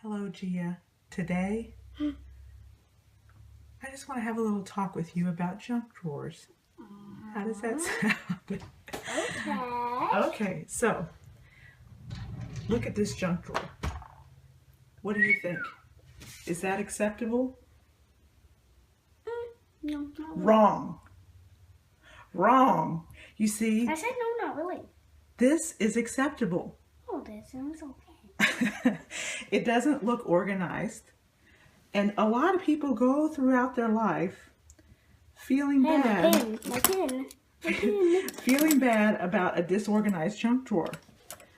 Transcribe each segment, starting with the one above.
Hello, Gia. Today, I just want to have a little talk with you about junk drawers. How does that sound? Okay. Okay, so look at this junk drawer. What do you think? Is that acceptable? No, not really. Wrong. Wrong. You see, I said no, not really. this is acceptable. Oh, this sounds okay. It doesn't look organized. And a lot of people go throughout their life feeling bad. My pin. Feeling bad about a disorganized junk drawer.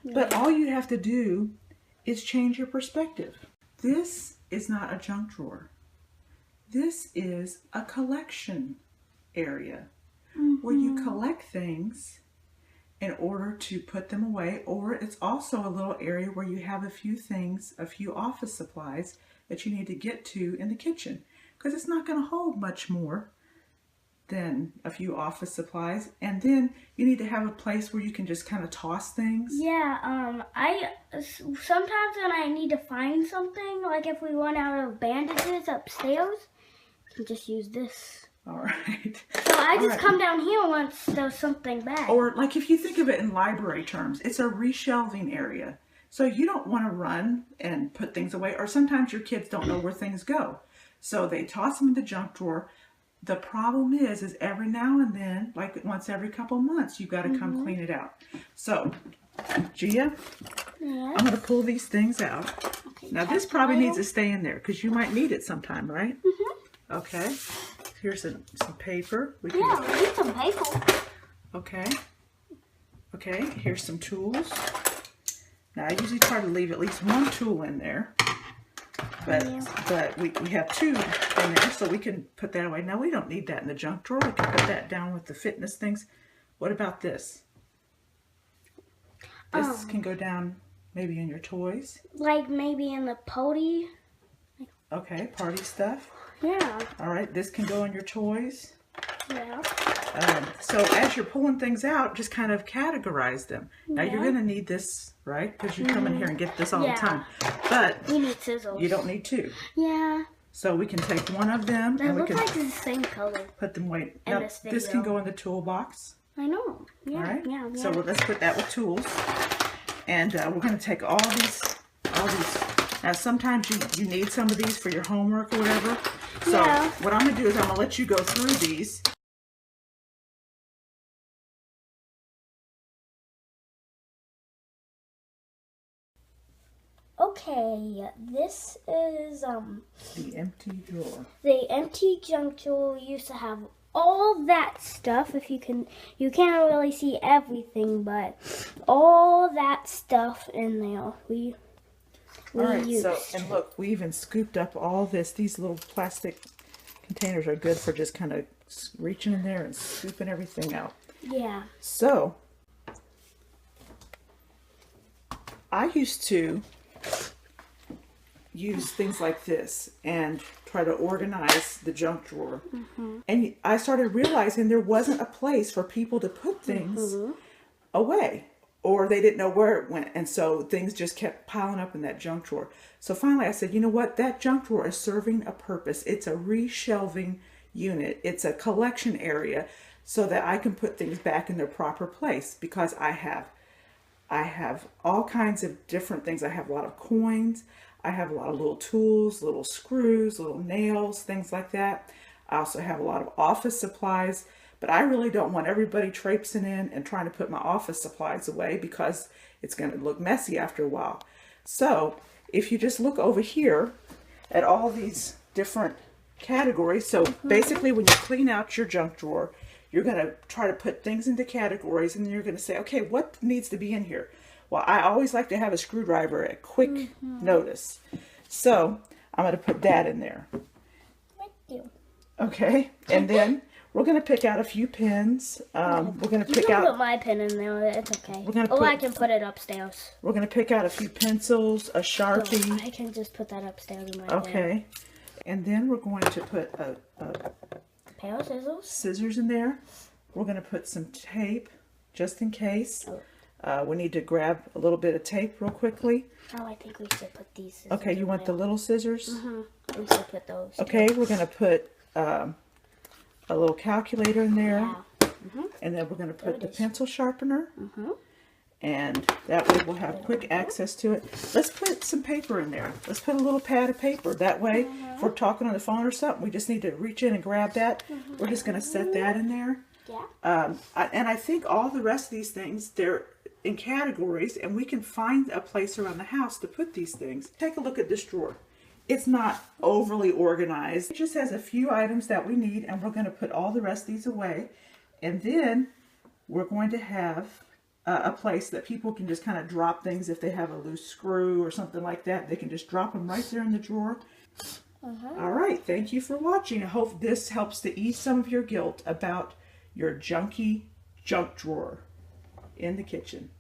But all you have to do is change your perspective. This is not a junk drawer. This is a collection area where you collect things in order to put them away, or it's also a little area where you have a few things, a few office supplies that you need to get to in the kitchen, because it's not going to hold much more than a few office supplies. And then you need to have a place where you can just kind of toss things. Yeah, I sometimes when I need to find something, like if we run out of bandages upstairs, I can just use this. All right. So I just come down here once there's something bad. Or like if you think of it in library terms, it's a reshelving area. So you don't want to run and put things away, or sometimes your kids don't know where things go. So they toss them in the junk drawer. The problem is every now and then, like once every couple months, you've got to come clean it out. So, Gia, I'm going to pull these things out. Okay, Now this probably needs to stay in there because you might need it sometime, right? Okay. Here's some paper. Yeah, we need some paper. Okay. Okay, here's some tools. Now I usually try to leave at least one tool in there. But we have two in there, so we can put that away. Now we don't need that in the junk drawer. We can put that down with the fitness things. What about this? This can go down maybe in your toys. Like maybe in the potty. Okay, party stuff. Yeah. All right, this can go in your toys. Yeah. So as you're pulling things out, just kind of categorize them. Now you're going to need this, right? Because you come in here and get this all the time. But we need scissors. you don't need two. Yeah. So we can take one of them They and we look can like the same color. put them away. In Now, this this can video. go in the toolbox. I know. Yeah. All right. Yeah. So let's put that with tools. And we're going to take all these. Now sometimes you need some of these for your homework or whatever. So what I'm going to do is I'm going to let you go through these. Okay, this is The empty drawer. the empty junk drawer. We used to have all that stuff. You can't really see everything, but all that stuff in there. We All right, used. so, and look, we even scooped up all this. These little plastic containers are good for just kind of reaching in there and scooping everything out. Yeah. So, I used to use things like this and try to organize the junk drawer. And I started realizing there wasn't a place for people to put things away, or they didn't know where it went. And so things just kept piling up in that junk drawer. So finally I said, you know what? That junk drawer is serving a purpose. It's a reshelving unit. It's a collection area so that I can put things back in their proper place, because I have all kinds of different things. I have a lot of coins. I have a lot of little tools, little screws, little nails, things like that. I also have a lot of office supplies, but I really don't want everybody traipsing in and trying to put my office supplies away, because it's going to look messy after a while. So if you just look over here at all these different categories, so basically when you clean out your junk drawer, you're going to try to put things into categories, and then you're going to say, okay, what needs to be in here? Well, I always like to have a screwdriver at quick notice. So I'm going to put that in there. Thank you. Okay, and then we're going to pick out a few pins. We're going to pick You can out. put my pen in there. It's okay. We're gonna I can put it upstairs. We're going to pick out a few pencils, a Sharpie. I can just put that upstairs in my Okay, and then we're going to put a pair of scissors. scissors in there. We're going to put some tape just in case. We need to grab a little bit of tape real quickly. Oh, I think we should put these scissors. Okay, you want the little scissors? We should put those. Okay, we're going to put a little calculator in there. Yeah. And then we're going to put the pencil sharpener. And that way we'll have quick access to it. Let's put some paper in there. Let's put a little pad of paper. That way, if we're talking on the phone or something, we just need to reach in and grab that. We're just going to set that in there. Yeah. And I think all the rest of these things, they're in categories, and we can find a place around the house to put these things. Take a look at this drawer. It's not overly organized. It just has a few items that we need, and we're going to put all the rest of these away. And then we're going to have a place that people can just kind of drop things. If they have a loose screw or something like that, they can just drop them right there in the drawer. All right, thank you for watching. I hope this helps to ease some of your guilt about your junky junk drawer in the kitchen.